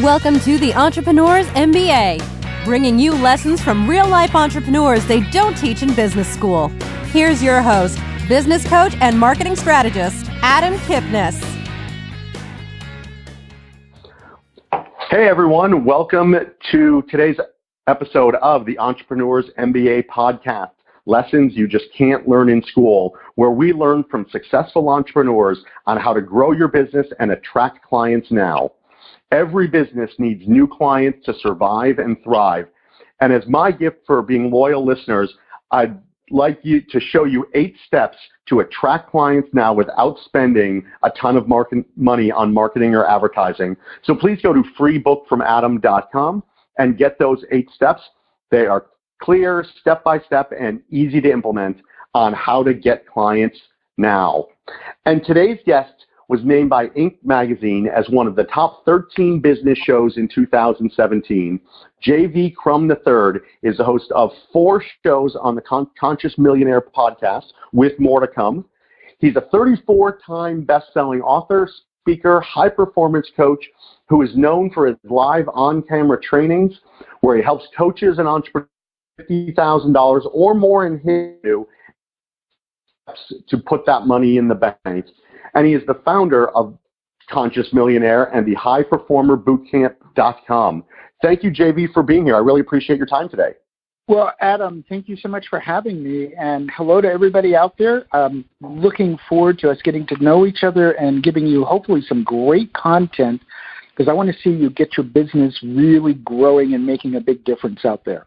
Welcome to the Entrepreneur's MBA, bringing you lessons from real-life entrepreneurs they don't teach in business school. Here's your host, business coach and marketing strategist, Adam Kipnes. Hey everyone, welcome to today's episode of the Entrepreneur's MBA podcast, lessons you just can't learn in school, where we learn from successful entrepreneurs on how to grow your business and attract clients now. Every business needs new clients to survive and thrive. And as my gift for being loyal listeners, I'd like you to show you 8 steps to attract clients now without spending a ton of money on marketing or advertising. So please go to freebookfromadam.com and get those 8 steps. They are clear, step-by-step, and easy to implement on how to get clients now. And today's guest was named by Inc. magazine as one of the top 13 business shows in 2017. JV Crum III is the host of 4 shows on the Conscious Millionaire podcast, with more to come. He's a 34-time best-selling author, speaker, high-performance coach who is known for his live on-camera trainings, where he helps coaches and entrepreneurs $50,000 or more in his to put that money in the bank. And he is the founder of Conscious Millionaire and the highperformerbootcamp.com. Thank you, JV, for being here. I really appreciate your time today. Well, Adam, thank you so much for having me. And hello to everybody out there. I'm looking forward to us getting to know each other and giving you hopefully some great content, because I want to see you get your business really growing and making a big difference out there.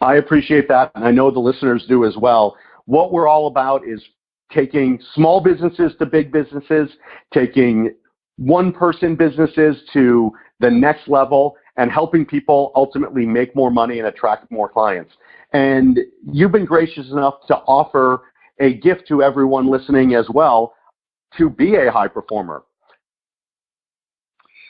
I appreciate that, and I know the listeners do as well. What we're all about is taking small businesses to big businesses, taking one-person businesses to the next level, and helping people ultimately make more money and attract more clients. And you've been gracious enough to offer a gift to everyone listening as well to be a high performer.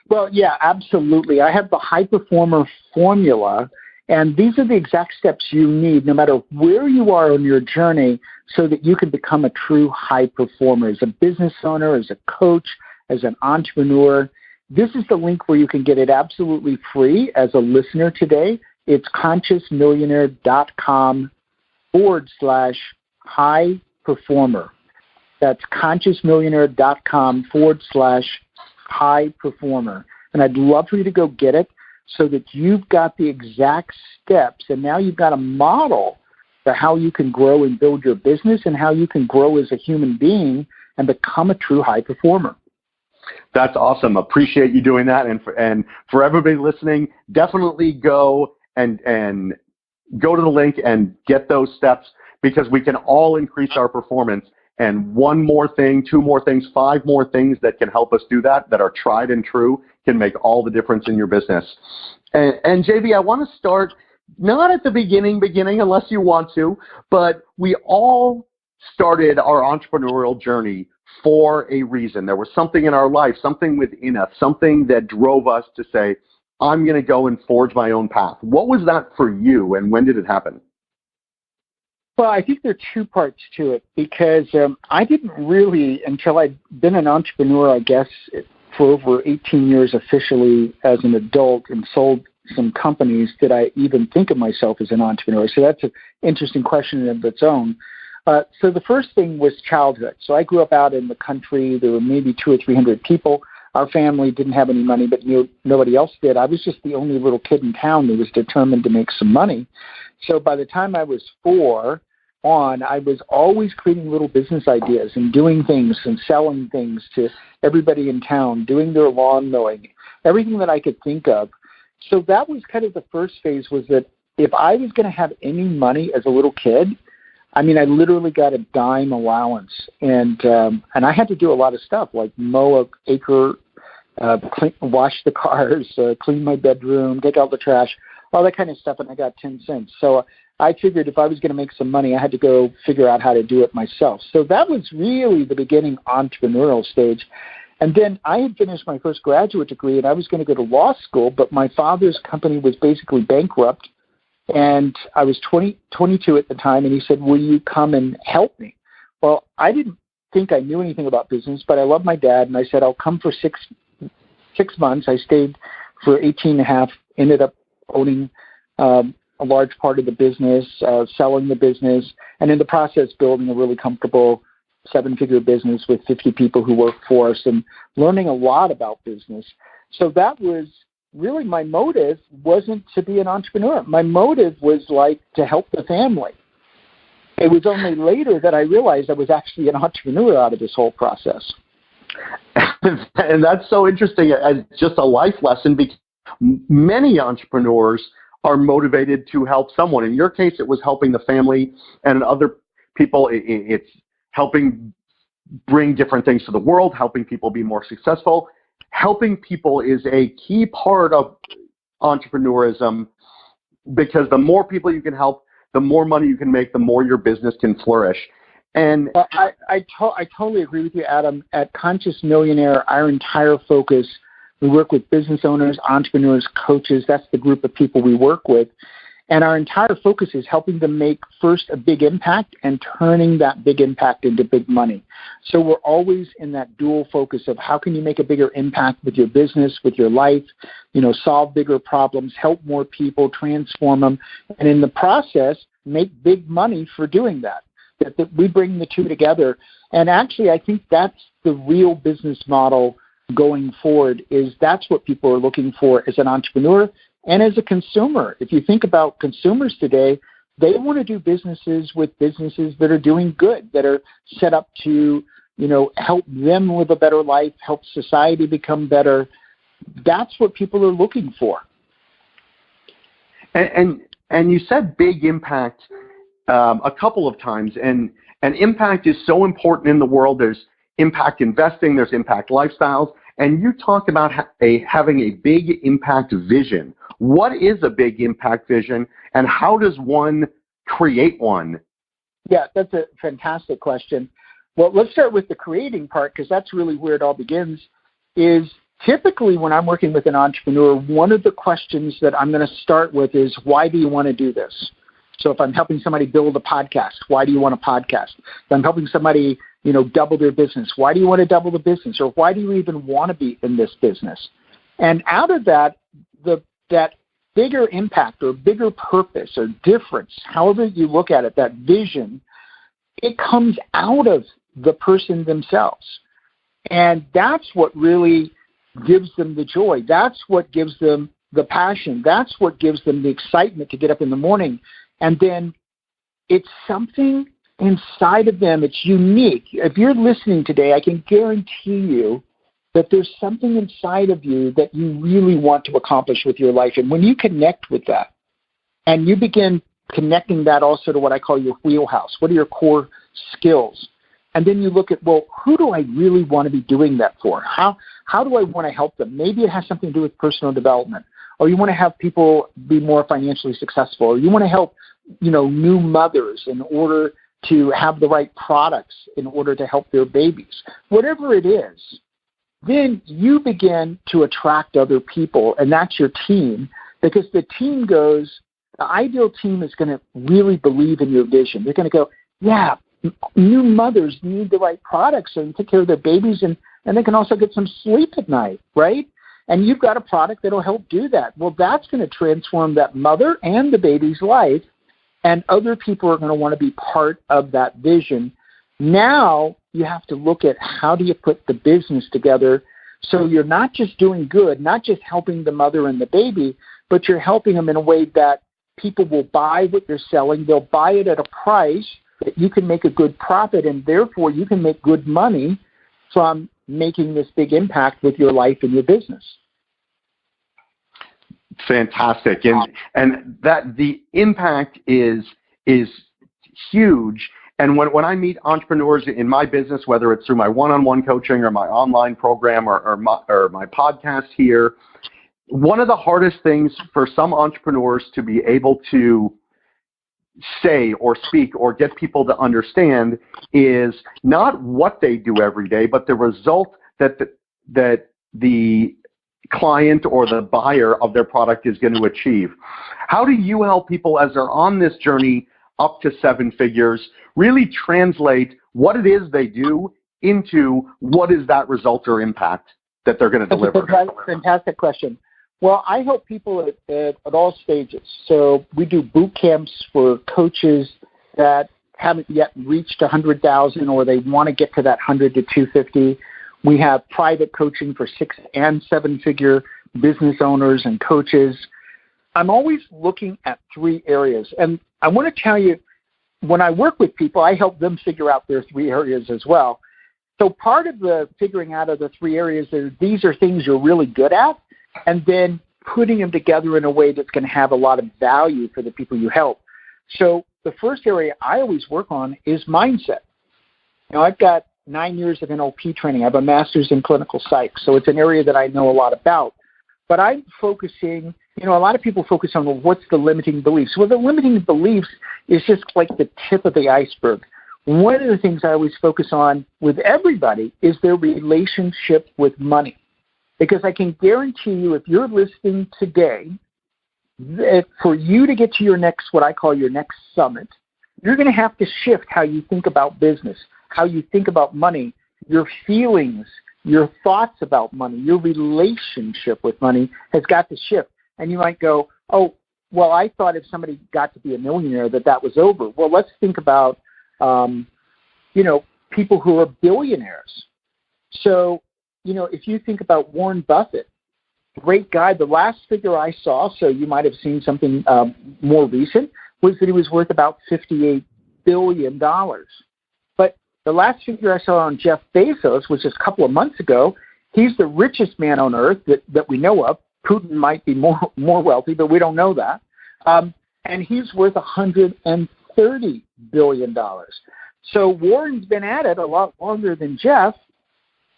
Well, yeah, absolutely. I have the high performer formula, and these are the exact steps you need no matter where you are on your journey so that you can become a true high performer as a business owner, as a coach, as an entrepreneur. This is the link where you can get it absolutely free as a listener today. It's consciousmillionaire.com/high performer. That's consciousmillionaire.com/high performer. And I'd love for you to go get it so that you've got the exact steps, and now you've got a model for how you can grow and build your business and how you can grow as a human being and become a true high performer. That's awesome. Appreciate you doing that. And for everybody listening, definitely go and go to the link and get those steps, because we can all increase our performance. And one more thing, 2 more things, 5 more things that can help us do that are tried and true, can make all the difference in your business. And JV, I want to start not at the beginning, unless you want to, but we all started our entrepreneurial journey for a reason. There was something in our life, something within us, something that drove us to say, I'm going to go and forge my own path. What was that for you, and when did it happen? Well, I think there are 2 parts to it, because I didn't really, until I'd been an entrepreneur, I guess, for over 18 years officially as an adult and sold some companies, did I even think of myself as an entrepreneur? So that's an interesting question in of its own. So the first thing was childhood. So I grew up out in the country. There were maybe 200 or 300 people. Our family didn't have any money, but nobody else did. I was just the only little kid in town that was determined to make some money. So by the time I was 4 on, I was always creating little business ideas and doing things and selling things to everybody in town, doing their lawn mowing, everything that I could think of. So that was kind of the first phase, was that if I was going to have any money as a little kid, I mean, I literally got a dime allowance, and I had to do a lot of stuff like mow an acre, wash the cars, clean my bedroom, take out the trash, all that kind of stuff, and I got 10 cents. So I figured if I was going to make some money, I had to go figure out how to do it myself. So that was really the beginning entrepreneurial stage. And then I had finished my first graduate degree, and I was going to go to law school, but my father's company was basically bankrupt, and I was 22 at the time, and he said, will you come and help me? Well, I didn't think I knew anything about business, but I love my dad, and I said, I'll come for six months. I stayed for 18 and a half, ended up owning a large part of the business, selling the business, and in the process building a really comfortable 7-figure business with 50 people who work for us and learning a lot about business. So that was really my motive, wasn't to be an entrepreneur. My motive was like to help the family. It was only later that I realized I was actually an entrepreneur out of this whole process. And that's so interesting as just a life lesson, because many entrepreneurs are motivated to help someone. In your case, it was helping the family, and in other people, it's helping bring different things to the world, helping people be more successful. Helping people is a key part of entrepreneurism, because the more people you can help, the more money you can make, the more your business can flourish. And I totally agree with you, Adam. At Conscious Millionaire, our entire focus, we work with business owners, entrepreneurs, coaches. That's the group of people we work with. And our entire focus is helping them make first a big impact and turning that big impact into big money. So we're always in that dual focus of how can you make a bigger impact with your business, with your life, solve bigger problems, help more people, transform them, and in the process, make big money for doing that. That we bring the two together. And actually, I think that's the real business model going forward, is that's what people are looking for as an entrepreneur and as a consumer. If you think about consumers today, they want to do businesses with businesses that are doing good, that are set up to, help them live a better life, help society become better. That's what people are looking for. And you said big impact a couple of times, and impact is so important in the world. There's impact investing, there's impact lifestyles, and you talk about having a big impact vision. What is a big impact vision, and how does one create one? Yeah, that's a fantastic question. Well, let's start with the creating part, because that's really where it all begins. Is typically when I'm working with an entrepreneur, one of the questions that I'm going to start with is, why do you want to do this? So if I'm helping somebody build a podcast, why do you want a podcast? If I'm helping somebody, double their business, why do you want to double the business? Or why do you even want to be in this business? And out of that, that bigger impact or bigger purpose or difference, however you look at it, that vision, it comes out of the person themselves. And that's what really gives them the joy. That's what gives them the passion. That's what gives them the excitement to get up in the morning. And then it's something inside of them. It's unique. If you're listening today, I can guarantee you that there's something inside of you that you really want to accomplish with your life. And when you connect with that, and you begin connecting that also to what I call your wheelhouse, what are your core skills? And then you look at, well, who do I really want to be doing that for? How do I want to help them? Maybe it has something to do with personal development, or you want to have people be more financially successful, or you want to help, new mothers in order to have the right products in order to help their babies. Whatever it is, then you begin to attract other people, and that's your team, because the team goes, the ideal team is going to really believe in your vision. They're going to go, yeah, new mothers need the right products and take care of their babies, and they can also get some sleep at night, right? And you've got a product that will help do that. Well, that's going to transform that mother and the baby's life, and other people are going to want to be part of that vision. Now you have to look at, how do you put the business together so you're not just doing good, not just helping the mother and the baby, but you're helping them in a way that people will buy what you're selling. They'll buy it at a price that you can make a good profit, and therefore you can make good money from making this big impact with your life and your business. Fantastic. And that the impact is huge. And when I meet entrepreneurs in my business, whether it's through my one-on-one coaching or my online program or my podcast here, one of the hardest things for some entrepreneurs to be able to say or speak or get people to understand is not what they do every day, but the result that the client or the buyer of their product is going to achieve. How do you help people as they're on this journey up to 7 figures really translate what it is they do into what is that result or impact that they're going to deliver? That's a fantastic question. Well, I help people at all stages. So we do boot camps for coaches that haven't yet reached 100,000 or they want to get to that 100 to 250. We have private coaching for 6 and 7 figure business owners and coaches. I'm always looking at 3 areas. And I want to tell you, when I work with people, I help them figure out their 3 areas as well. So part of the figuring out of the 3 areas is these are things you're really good at, and then putting them together in a way that's going to have a lot of value for the people you help. So the first area I always work on is mindset. Now, I've got 9 years of NLP training. I have a master's in clinical psych, so it's an area that I know a lot about. But I'm focusing, a lot of people focus on, well, what's the limiting beliefs? Well, the limiting beliefs is just like the tip of the iceberg. One of the things I always focus on with everybody is their relationship with money. Because I can guarantee you, if you're listening today, that for you to get to your next, what I call your next summit, you're going to have to shift how you think about business, how you think about money, your feelings, your thoughts about money, your relationship with money has got to shift. And you might go, oh, well, I thought if somebody got to be a millionaire that was over. Well, let's think about, people who are billionaires. So, if you think about Warren Buffett, great guy. The last figure I saw, so you might have seen something more recent, was that he was worth about $58 billion. But the last figure I saw on Jeff Bezos was just a couple of months ago. He's the richest man on earth that we know of. Putin might be more wealthy, but we don't know that. And he's worth $130 billion. So Warren's been at it a lot longer than Jeff.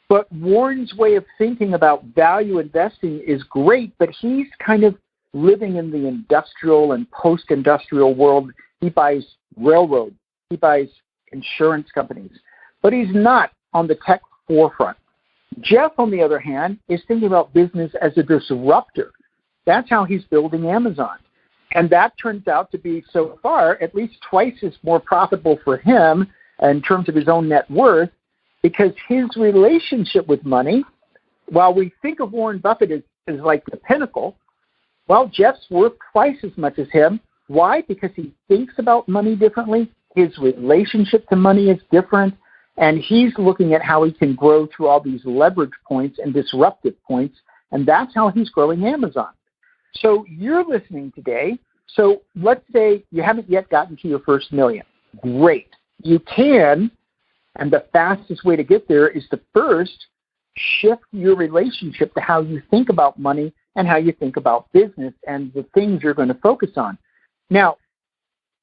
But Warren's way of thinking about value investing is great, but he's kind of living in the industrial and post-industrial world. He buys railroads. He buys insurance companies. But he's not on the tech forefront. Jeff, on the other hand, is thinking about business as a disruptor. That's how he's building Amazon. And that turns out to be, so far, at least twice as more profitable for him in terms of his own net worth, because his relationship with money, while we think of Warren Buffett as like the pinnacle, well, Jeff's worth twice as much as him. Why? Because he thinks about money differently. His relationship to money is different. And he's looking at how he can grow through all these leverage points and disruptive points. And that's how he's growing Amazon. So you're listening today. So let's say you haven't yet gotten to your first million. Great. You can. And the fastest way to get there is to first shift your relationship to how you think about money and how you think about business and the things you're going to focus on. Now,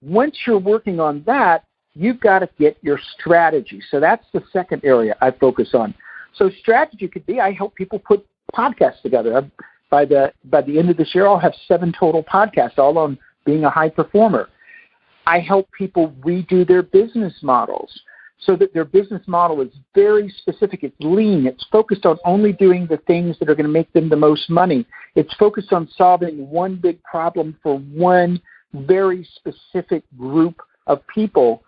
once you're working on that, you've got to get your strategy. So that's the second area I focus on. So strategy could be, I help people put podcasts together. By the end of this year, I'll have 7 total podcasts, all on being a high performer. I help people redo their business models so that their business model is very specific. It's lean. It's focused on only doing the things that are going to make them the most money. It's focused on solving one big problem for one very specific group of people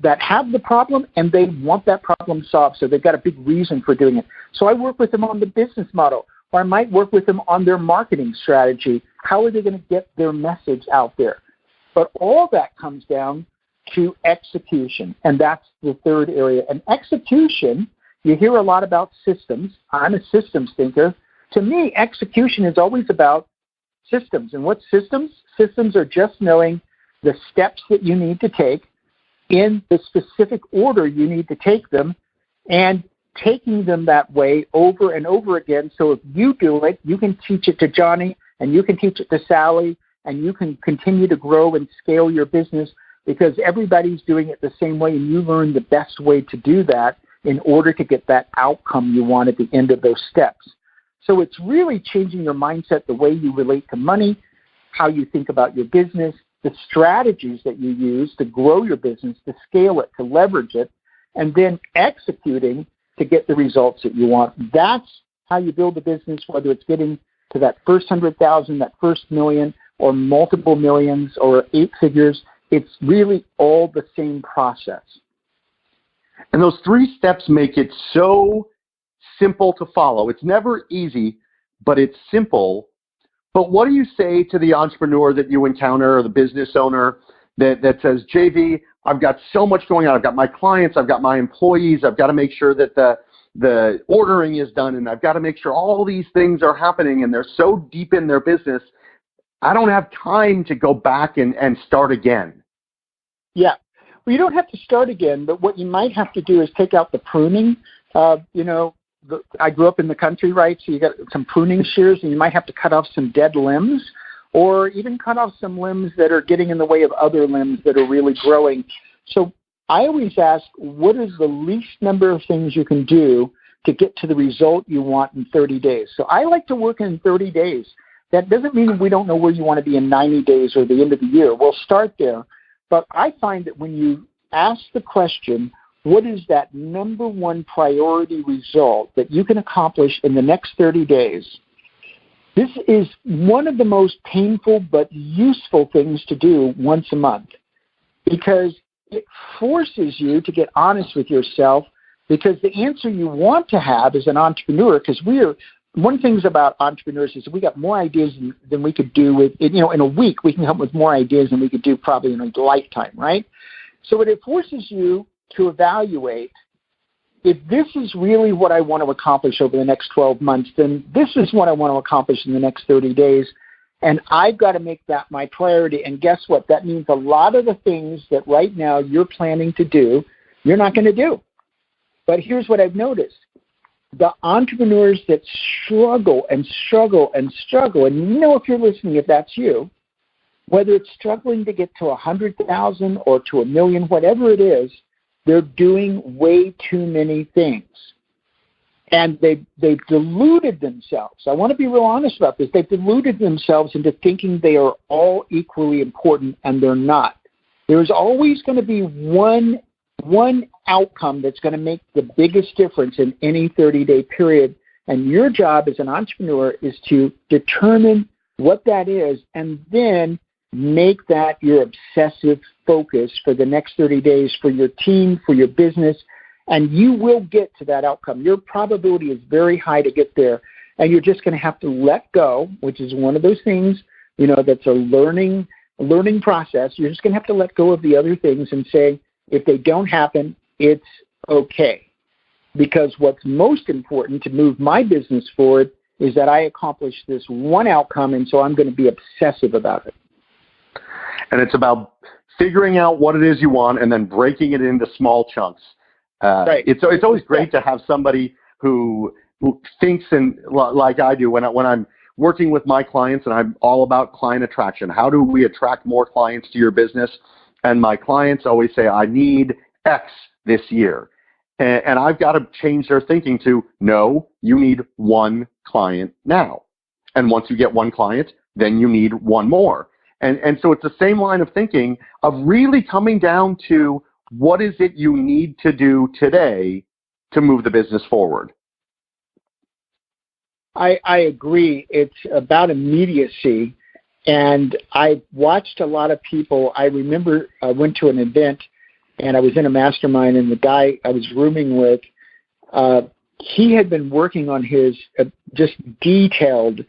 that have the problem, and they want that problem solved, so they've got a big reason for doing it. So I work with them on the business model, or I might work with them on their marketing strategy. How are they going to get their message out there? But all that comes down to execution, and that's the third area. And execution, you hear a lot about systems. I'm a systems thinker. To me, execution is always about systems. And what systems? Systems are just knowing the steps that you need to take in the specific order you need to take them, and taking them that way over and over again. So if you do it, you can teach it to Johnny, and you can teach it to Sally, and you can continue to grow and scale your business because everybody's doing it the same way, and you learn the best way to do that in order to get that outcome you want at the end of those steps. So it's really changing your mindset, the way you relate to money, how you think about your business, the strategies that you use to grow your business, to scale it, to leverage it, and then executing to get the results that you want. That's how you build a business, whether it's getting to that first 100,000, that first million, or multiple millions, or 8 figures. It's really all the same process. And those 3 steps make it so simple to follow. It's never easy, but it's simple. But what do you say to the entrepreneur that you encounter or the business owner that says, JV, I've got so much going on. I've got my clients, I've got my employees, I've got to make sure that the ordering is done, and I've got to make sure all these things are happening, and they're so deep in their business, I don't have time to go back and start again. Yeah. Well, you don't have to start again, but what you might have to do is take out the pruning. I grew up in the country, right? So you got some pruning shears, and you might have to cut off some dead limbs, or even cut off some limbs that are getting in the way of other limbs that are really growing. So I always ask, what is the least number of things you can do to get to the result you want in 30 days? So I like to work in 30 days. That doesn't mean we don't know where you want to be in 90 days or the end of the year. We'll start there. But I find that when you ask the question, what is that number one priority result that you can accomplish in the next 30 days? This is one of the most painful but useful things to do once a month, because it forces you to get honest with yourself, because the answer you want to have as an entrepreneur, because one of the things about entrepreneurs is we got more ideas than we could do with, in a week, we can come up with more ideas than we could do probably in a lifetime, right? So it forces you to evaluate, if this is really what I want to accomplish over the next 12 months, then this is what I want to accomplish in the next 30 days. And I've got to make that my priority. And guess what? That means a lot of the things that right now you're planning to do, you're not going to do. But here's what I've noticed. The entrepreneurs that struggle and struggle and struggle, and if you're listening, if that's you, whether it's struggling to get to 100,000 or to 1 million, whatever it is, they're doing way too many things. And they've deluded themselves. I want to be real honest about this. They've deluded themselves into thinking they are all equally important, and they're not. There's always going to be one outcome that's going to make the biggest difference in any 30-day period. And your job as an entrepreneur is to determine what that is and then make that your obsessive focus for the next 30 days for your team, for your business, and you will get to that outcome. Your probability is very high to get there, and you're just going to have to let go, which is one of those things, that's a learning process. You're just going to have to let go of the other things and say, if they don't happen, it's okay. Because what's most important to move my business forward is that I accomplish this one outcome, and so I'm going to be obsessive about it. And it's about figuring out what it is you want and then breaking it into small chunks. Right. It's always great to have somebody who thinks like I do when I'm working with my clients, and I'm all about client attraction. How do we attract more clients to your business? And my clients always say, I need X this year. And I've got to change their thinking to, no, you need one client now. And once you get one client, then you need one more. And so it's the same line of thinking of really coming down to what is it you need to do today to move the business forward. I agree. It's about immediacy. And I watched a lot of people. I remember I went to an event, and I was in a mastermind, and the guy I was rooming with, he had been working on his just detailed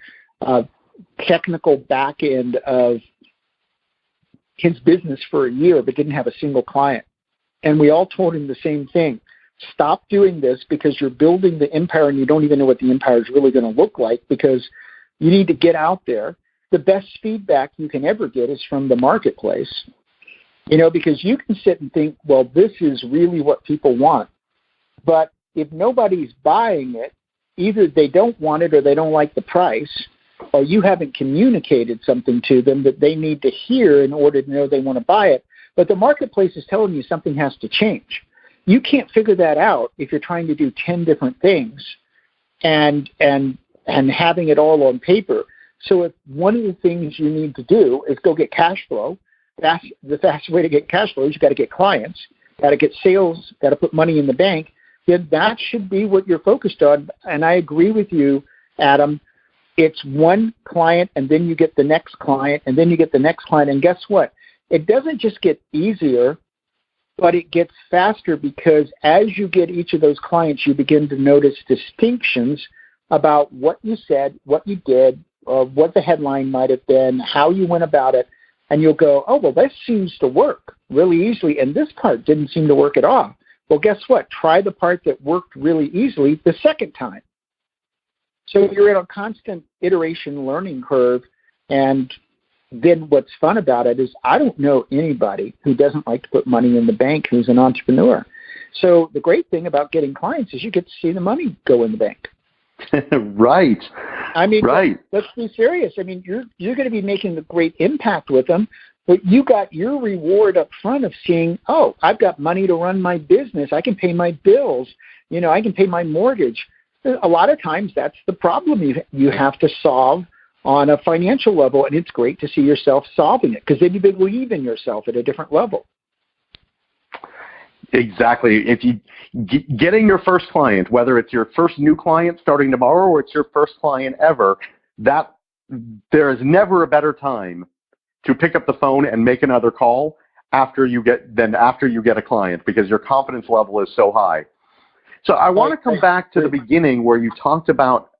technical back end of his business for a year, but didn't have a single client. And we all told him the same thing. Stop doing this, because you're building the empire and you don't even know what the empire is really going to look like, because you need to get out there. The best feedback you can ever get is from the marketplace, because you can sit and think, well, this is really what people want. But if nobody's buying it, either they don't want it or they don't like the price, or you haven't communicated something to them that they need to hear in order to know they want to buy it. But the marketplace is telling you something has to change. You can't figure that out if you're trying to do 10 different things and having it all on paper. So if one of the things you need to do is go get cash flow, that's the fastest way to get cash flow is you've got to get clients, got to get sales, got to put money in the bank, then that should be what you're focused on. And I agree with you, Adam. It's one client, and then you get the next client, and then you get the next client. And guess what? It doesn't just get easier, but it gets faster, because as you get each of those clients, you begin to notice distinctions about what you said, what you did, what the headline might have been, how you went about it, and you'll go, oh, well, this seems to work really easily, and this part didn't seem to work at all. Well, guess what? Try the part that worked really easily the second time. So you're in a constant iteration learning curve, and then what's fun about it is I don't know anybody who doesn't like to put money in the bank who's an entrepreneur. So the great thing about getting clients is you get to see the money go in the bank. Right. I mean, right. Let's be serious. I mean, you're going to be making a great impact with them, but you got your reward up front of seeing, oh, I've got money to run my business. I can pay my bills. You know, I can pay my mortgage. A lot of times that's the problem you have to solve on a financial level, and it's great to see yourself solving it because then you believe in yourself at a different level. Exactly. If you getting your first client, whether it's your first new client starting tomorrow or it's your first client ever, that there is never a better time to pick up the phone and make another call after you get a client because your confidence level is so high. So I want to come back to the beginning where you talked about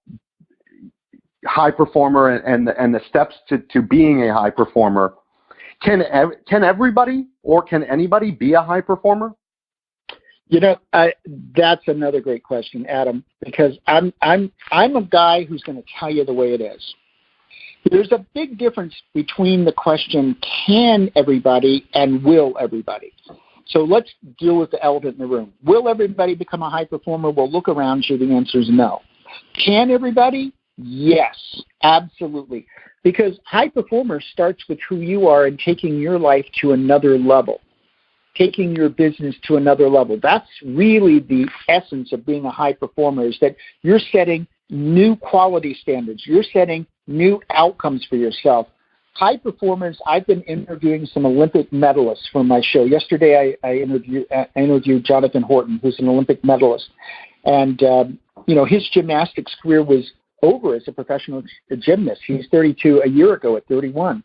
high performer and the steps to being a high performer. Can everybody or can anybody be a high performer? You know, that's another great question, Adam, because I'm a guy who's going to tell you the way it is. There's a big difference between the question, can everybody, and will everybody? So let's deal with the elephant in the room. Will everybody become a high performer? Well, look around you. The answer is no. Can everybody? Yes, absolutely. Because high performer starts with who you are and taking your life to another level, taking your business to another level. That's really the essence of being a high performer, is that you're setting new quality standards. You're setting new outcomes for yourself. High performers, I've been interviewing some Olympic medalists for my show. Yesterday I interviewed Jonathan Horton, who's an Olympic medalist. And, his gymnastics career was over as a professional gymnast. He's 32 a year ago at 31.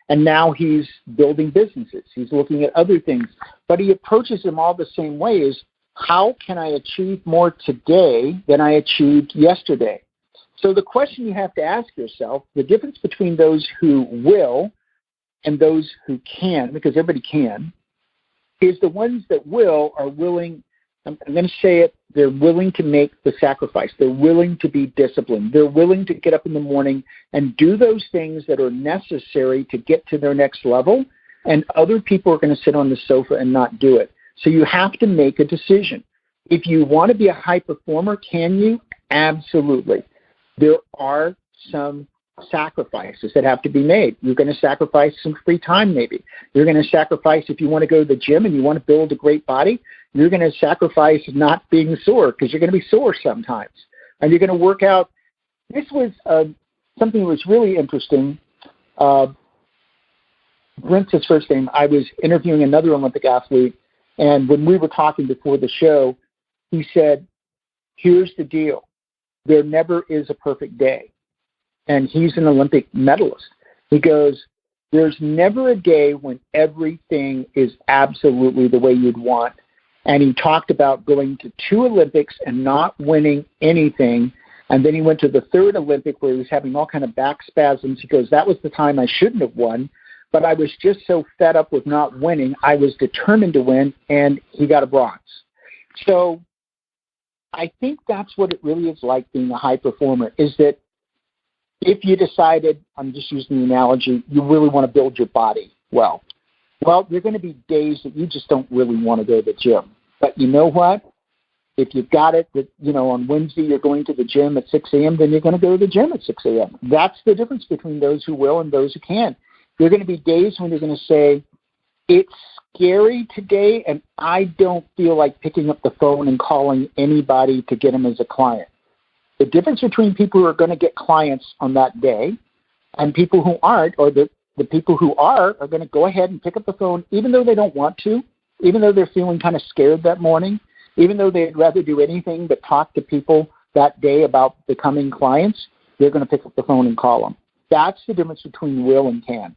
And now he's building businesses. He's looking at other things. But he approaches them all the same way, is how can I achieve more today than I achieved yesterday? So the question you have to ask yourself, the difference between those who will and those who can, because everybody can, is the ones that will are willing, I'm going to say it, they're willing to make the sacrifice. They're willing to be disciplined. They're willing to get up in the morning and do those things that are necessary to get to their next level, and other people are going to sit on the sofa and not do it. So you have to make a decision. If you want to be a high performer, can you? Absolutely. There are some sacrifices that have to be made. You're going to sacrifice some free time maybe. You're going to sacrifice, if you want to go to the gym and you want to build a great body, you're going to sacrifice not being sore because you're going to be sore sometimes. And you're going to work out. This was something that was really interesting. Brent's his first name. I was interviewing another Olympic athlete, and when we were talking before the show, he said, here's the deal. There never is a perfect day. And he's an Olympic medalist. He goes, there's never a day when everything is absolutely the way you'd want. And he talked about going to 2 Olympics and not winning anything. And then he went to the 3rd Olympic where he was having all kind of back spasms. He goes, that was the time I shouldn't have won, but I was just so fed up with not winning. I was determined to win, and he got a bronze. So I think that's what it really is like being a high performer, is that if you decided, I'm just using the analogy, you really want to build your body well, there are going to be days that you just don't really want to go to the gym. But you know what? If you've got it that, on Wednesday you're going to the gym at 6 a.m., then you're going to go to the gym at 6 a.m. That's the difference between those who will and those who can. There are going to be days when you're going to say, it's scary today, and I don't feel like picking up the phone and calling anybody to get them as a client. The difference between people who are going to get clients on that day and people who aren't, or the people who are going to go ahead and pick up the phone even though they don't want to, even though they're feeling kind of scared that morning, even though they'd rather do anything but talk to people that day about becoming clients, they're going to pick up the phone and call them. That's the difference between will and can.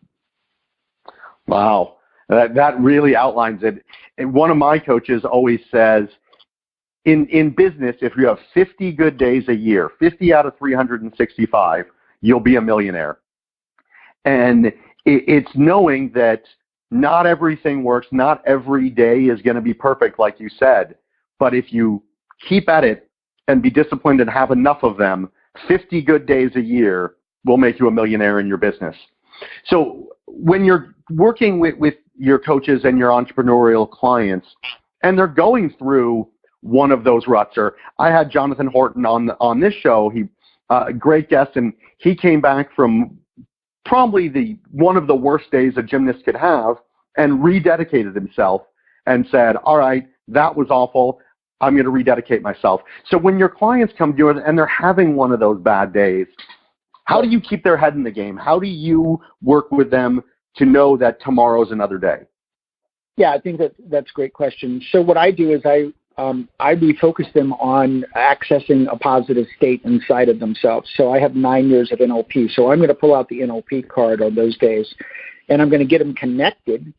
Wow. That really outlines it. And one of my coaches always says, in business, if you have 50 good days a year, 50 out of 365, you'll be a millionaire. And it's knowing that not everything works, not every day is going to be perfect, like you said, but if you keep at it and be disciplined and have enough of them, 50 good days a year will make you a millionaire in your business. So when you're working with your coaches and your entrepreneurial clients, and they're going through one of those ruts, or I had Jonathan Horton on this show, he a great guest, and he came back from probably one of the worst days a gymnast could have and rededicated himself and said, all right, that was awful. I'm going to rededicate myself. So when your clients come to you and they're having one of those bad days, how do you keep their head in the game? How do you work with them to know that tomorrow's another day? Yeah, I think that's a great question. So what I do is I refocus them on accessing a positive state inside of themselves. So I have 9 years of NLP. So I'm going to pull out the NLP card on those days, and I'm going to get them connected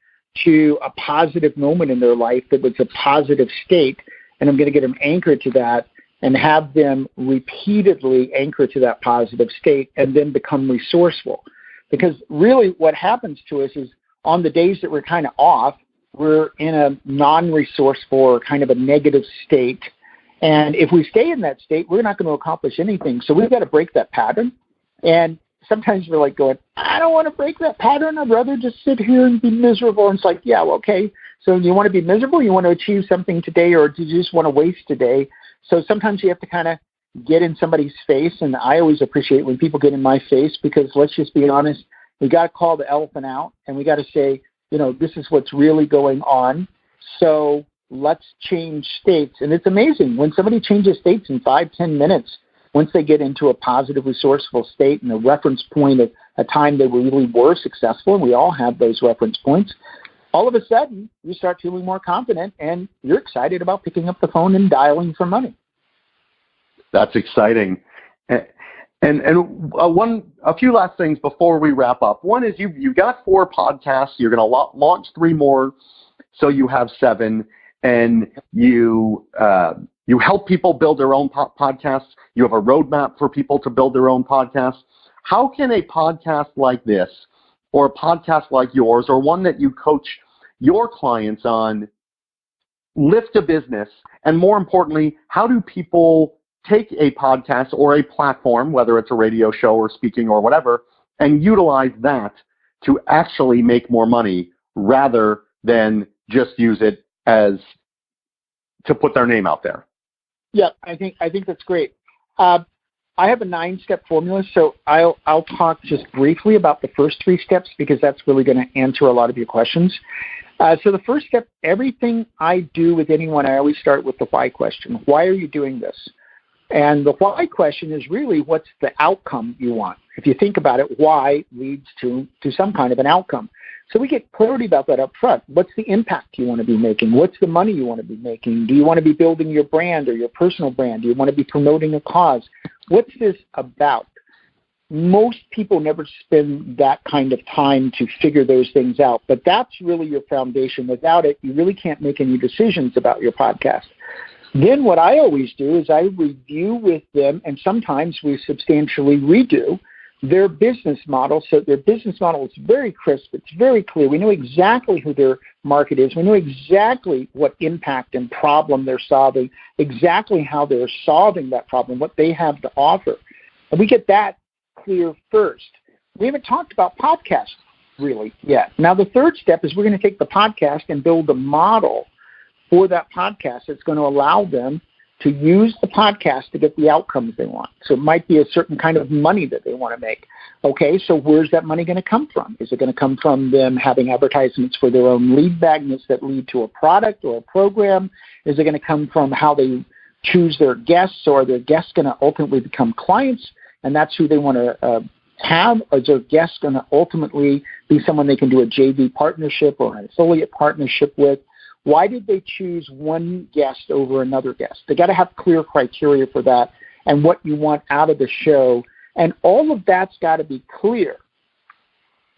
to a positive moment in their life that was a positive state, and I'm going to get them anchored to that and have them repeatedly anchor to that positive state and then become resourceful. Because really what happens to us is on the days that we're kind of off, we're in a non-resourceful or kind of a negative state. And if we stay in that state, we're not going to accomplish anything. So we've got to break that pattern. And sometimes we're like going, I don't want to break that pattern. I'd rather just sit here and be miserable. And it's like, yeah, well, okay. So you want to be miserable? You want to achieve something today, or do you just want to waste today? So sometimes you have to kind of get in somebody's face. And I always appreciate when people get in my face, because let's just be honest, we got to call the elephant out, and we got to say, you know, this is what's really going on. So let's change states. And it's amazing when somebody changes states in 5-10 minutes, once they get into a positive, resourceful state and a reference point of a time they really were successful, and we all have those reference points, all of a sudden you start feeling more confident and you're excited about picking up the phone and dialing for money. That's exciting. And a few last things before we wrap up. One is you've got 4 podcasts. You're going to launch 3 more, so you have 7. And you help people build their own podcasts. You have a roadmap for people to build their own podcasts. How can a podcast like this, or a podcast like yours, or one that you coach your clients on, lift a business? And more importantly, how do people take a podcast or a platform, whether it's a radio show or speaking or whatever, and utilize that to actually make more money rather than just use it as to put their name out there? Yeah, I think that's great. I have a 9-step formula, so I'll talk just briefly about the first 3 steps, because that's really going to answer a lot of your questions. So the first step, everything I do with anyone, I always start with the why question. Why are you doing this? And the why question is really, what's the outcome you want? If you think about it, why leads to some kind of an outcome. So we get clarity about that up front. What's the impact you want to be making? What's the money you want to be making? Do you want to be building your brand or your personal brand? Do you want to be promoting a cause? What's this about? Most people never spend that kind of time to figure those things out, but that's really your foundation. Without it, you really can't make any decisions about your podcast. Then what I always do is I review with them, and sometimes we substantially redo their business model. So their business model is very crisp. It's very clear. We know exactly who their market is. We know exactly what impact and problem they're solving, exactly how they're solving that problem, what they have to offer. And we get that clear first. We haven't talked about podcasts really yet. Now, the third step is we're going to take the podcast and build a model for that podcast that's going to allow them to use the podcast to get the outcomes they want. So it might be a certain kind of money that they want to make. Okay, so where's that money going to come from? Is it going to come from them having advertisements for their own lead magnets that lead to a product or a program? Is it going to come from how they choose their guests, or are their guests going to ultimately become clients, and that's who they want to have? Or is their guest going to ultimately be someone they can do a JV partnership or an affiliate partnership with? Why did they choose one guest over another guest? They got to have clear criteria for that and what you want out of the show. And all of that's got to be clear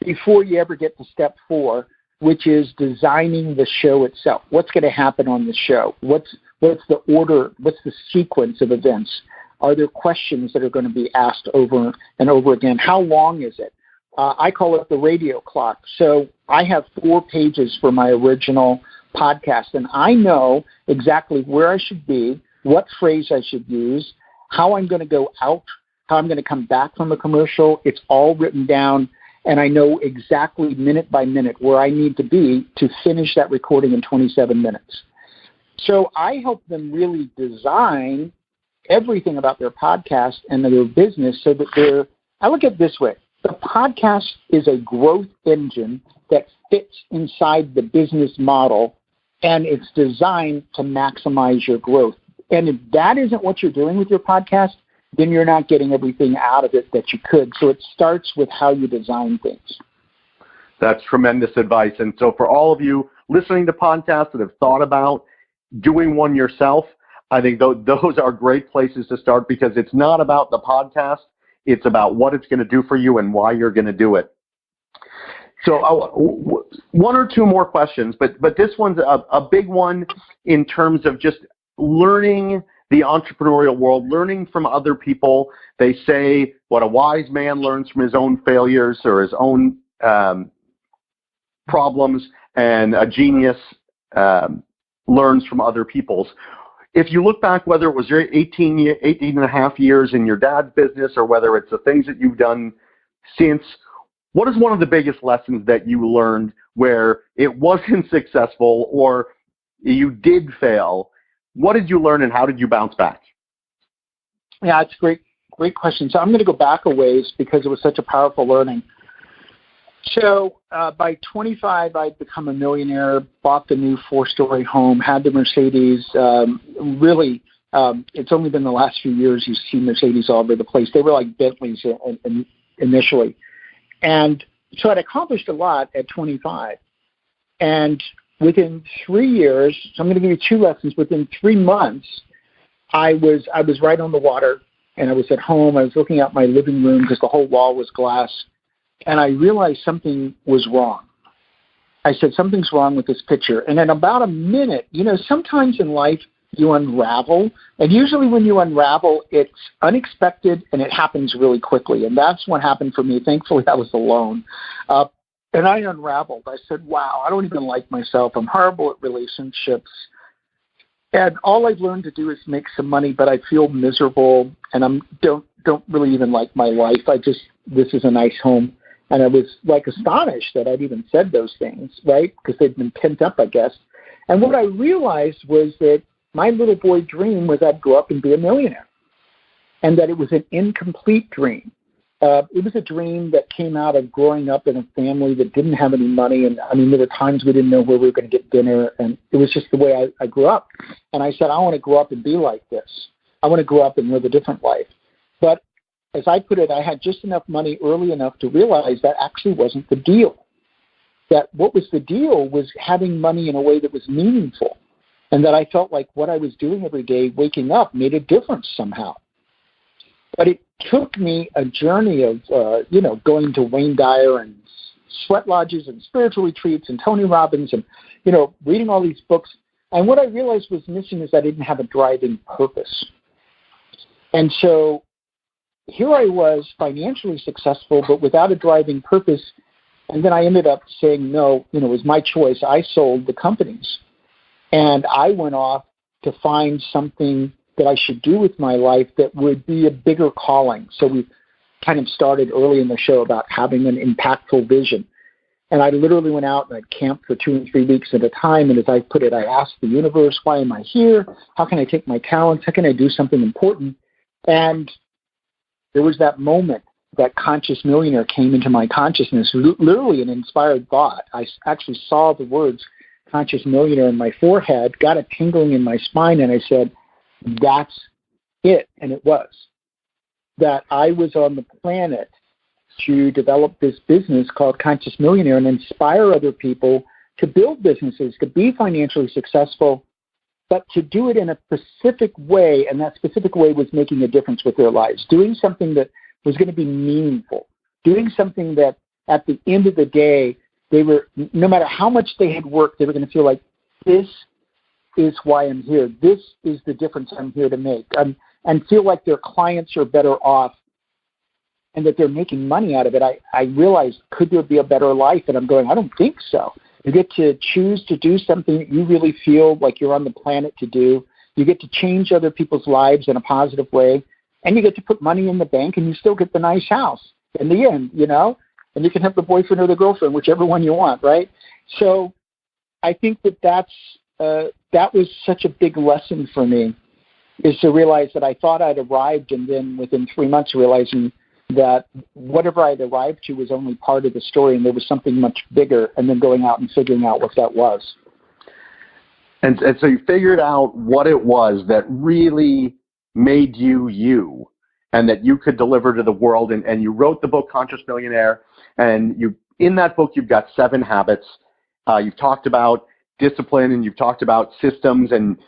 before you ever get to step 4, which is designing the show itself. What's going to happen on the show? What's the order? What's the sequence of events? Are there questions that are going to be asked over and over again? How long is it? I call it the radio clock. So I have 4 pages for my original podcast, and I know exactly where I should be, what phrase I should use, how I'm going to go out, how I'm going to come back from a commercial. It's all written down, and I know exactly minute by minute where I need to be to finish that recording in 27 minutes. So I help them really design everything about their podcast and their business so that I look at it this way. The podcast is a growth engine that fits inside the business model, and it's designed to maximize your growth. And if that isn't what you're doing with your podcast, then you're not getting everything out of it that you could. So it starts with how you design things. That's tremendous advice. And so for all of you listening to podcasts that have thought about doing one yourself, I think those are great places to start, because it's not about the podcast. It's about what it's going to do for you and why you're going to do it. So 1 or 2 more questions, but this one's a big one in terms of just learning the entrepreneurial world, learning from other people. They say what a wise man learns from his own failures or his own problems, and a genius learns from other people's. If you look back, whether it was your 18 and a half years in your dad's business or whether it's the things that you've done since, what is one of the biggest lessons that you learned where it wasn't successful or you did fail? What did you learn and how did you bounce back? Yeah, it's a great question. So I'm going to go back a ways because it was such a powerful learning. So by 25, I'd become a millionaire, bought the new 4-story home, had the Mercedes. It's only been the last few years you see Mercedes all over the place. They were like Bentleys initially. And so I'd accomplished a lot at 25. And within 3 years, so I'm going to give you 2 lessons. Within 3 months, I was right on the water, and I was at home. I was looking out my living room because the whole wall was glass. And I realized something was wrong. I said, something's wrong with this picture. And in about a minute, sometimes in life you unravel. And usually when you unravel, it's unexpected and it happens really quickly. And that's what happened for me. Thankfully, I was alone. And I unraveled. I said, wow, I don't even like myself. I'm horrible at relationships. And all I've learned to do is make some money, but I feel miserable. And I don't really even like my life. This is a nice home. And I was astonished that I'd even said those things, right? Because they'd been pent up, I guess. And what I realized was that my little boy dream was I'd grow up and be a millionaire, and that it was an incomplete dream. It was a dream that came out of growing up in a family that didn't have any money. And there were times we didn't know where we were going to get dinner. And it was just the way I grew up. And I said, I want to grow up and be like this. I want to grow up and live a different life. But as I put it, I had just enough money early enough to realize that actually wasn't the deal. That what was the deal was having money in a way that was meaningful, and that I felt like what I was doing every day, waking up, made a difference somehow. But it took me a journey of, going to Wayne Dyer and sweat lodges and spiritual retreats and Tony Robbins and, reading all these books. And what I realized was missing is I didn't have a driving purpose. And so here I was, financially successful, but without a driving purpose. And then I ended up saying, no, it was my choice. I sold the companies. And I went off to find something that I should do with my life that would be a bigger calling. So we kind of started early in the show about having an impactful vision. And I literally went out and I camped for 2 and 3 weeks at a time. And as I put it, I asked the universe, why am I here? How can I take my talents? How can I do something important? And there was that moment that Conscious Millionaire came into my consciousness, literally an inspired thought. I actually saw the words Conscious Millionaire in my forehead, got a tingling in my spine, and I said, that's it. And it was. That I was on the planet to develop this business called Conscious Millionaire and inspire other people to build businesses, to be financially successful, but to do it in a specific way, and that specific way was making a difference with their lives, doing something that was going to be meaningful, doing something that at the end of the day, they were, no matter how much they had worked, they were going to feel like, this is why I'm here. This is the difference I'm here to make. and feel like their clients are better off and that they're making money out of it, I realized, could there be a better life? And I'm going, I don't think so. You get to choose to do something that you really feel like you're on the planet to do. You get to change other people's lives in a positive way, and you get to put money in the bank, and you still get the nice house in the end, and you can have the boyfriend or the girlfriend, whichever one you want, right? So I think that was such a big lesson for me, is to realize that I thought I'd arrived, and then within 3 months realizing that whatever I'd arrived to was only part of the story, and there was something much bigger, and then going out and figuring out what that was. And so you figured out what it was that really made you you, and that you could deliver to the world, and you wrote the book Conscious Millionaire, and in that book you've got 7 habits. You've talked about discipline, and you've talked about systems, and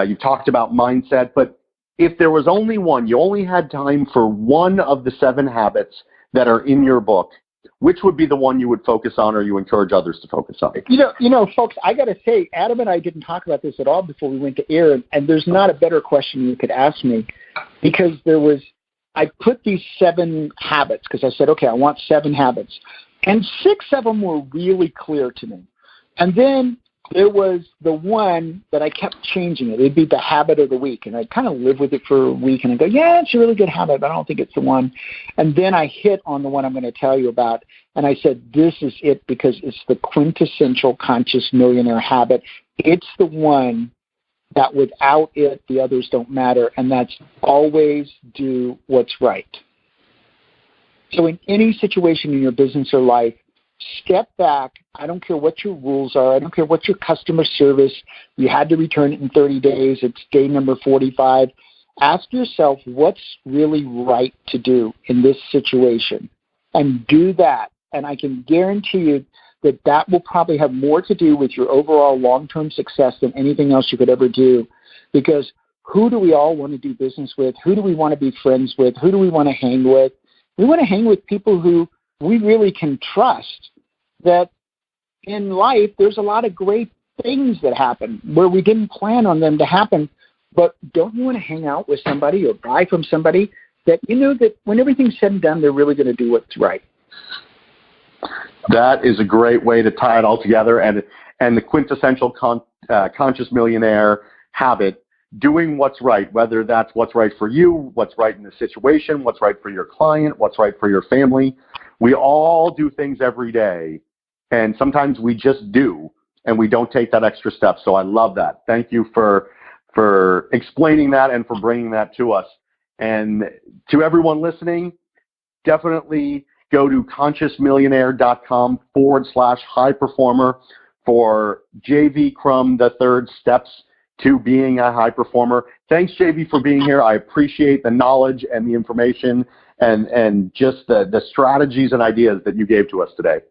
you've talked about mindset, but if there was only one, you only had time for one of the 7 habits that are in your book, which would be the one you would focus on, or you encourage others to focus on? Folks, I got to say, Adam and I didn't talk about this at all before we went to air, and there's not a better question you could ask me, because I put these 7 habits, because I said, okay, I want 7 habits, and 6 of them were really clear to me. And then there was the one that I kept changing it. It'd be the habit of the week. And I'd kind of live with it for a week, and I'd go, yeah, it's a really good habit, but I don't think it's the one. And then I hit on the one I'm going to tell you about. And I said, this is it, because it's the quintessential conscious millionaire habit. It's the one that without it, the others don't matter. And that's always do what's right. So in any situation in your business or life, step back. I don't care what your rules are. I don't care what your customer service. You had to return it in 30 days. It's day number 45. Ask yourself what's really right to do in this situation, and do that. And I can guarantee you that will probably have more to do with your overall long-term success than anything else you could ever do. Because who do we all want to do business with? Who do we want to be friends with? Who do we want to hang with? We want to hang with people who we really can trust. That in life, there's a lot of great things that happen where we didn't plan on them to happen, but don't you want to hang out with somebody or buy from somebody that you know that when everything's said and done, they're really going to do what's right? That is a great way to tie it all together, and the quintessential conscious millionaire habit, doing what's right, whether that's what's right for you, what's right in the situation, what's right for your client, what's right for your family. We all do things every day, and sometimes we just do, and we don't take that extra step. So I love that. Thank you for explaining that and for bringing that to us. And to everyone listening, definitely go to consciousmillionaire.com/high performer for JV Crum III Steps to Being a High Performer. Thanks, JV, for being here. I appreciate the knowledge and the information and just the strategies and ideas that you gave to us today.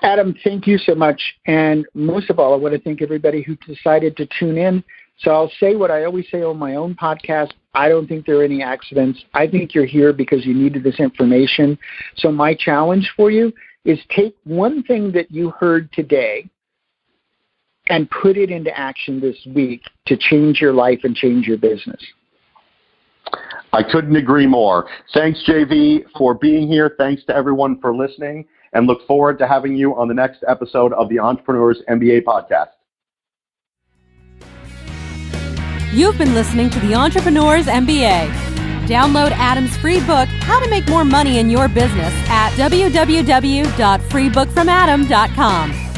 Adam, thank you so much. And most of all, I want to thank everybody who decided to tune in. So I'll say what I always say on my own podcast. I don't think there are any accidents. I think you're here because you needed this information. So my challenge for you is take one thing that you heard today and put it into action this week to change your life and change your business. I couldn't agree more. Thanks, JV, for being here. Thanks to everyone for listening, and look forward to having you on the next episode of the Entrepreneur's MBA podcast. You've been listening to the Entrepreneur's MBA. Download Adam's free book, How to Make More Money in Your Business, at www.freebookfromadam.com.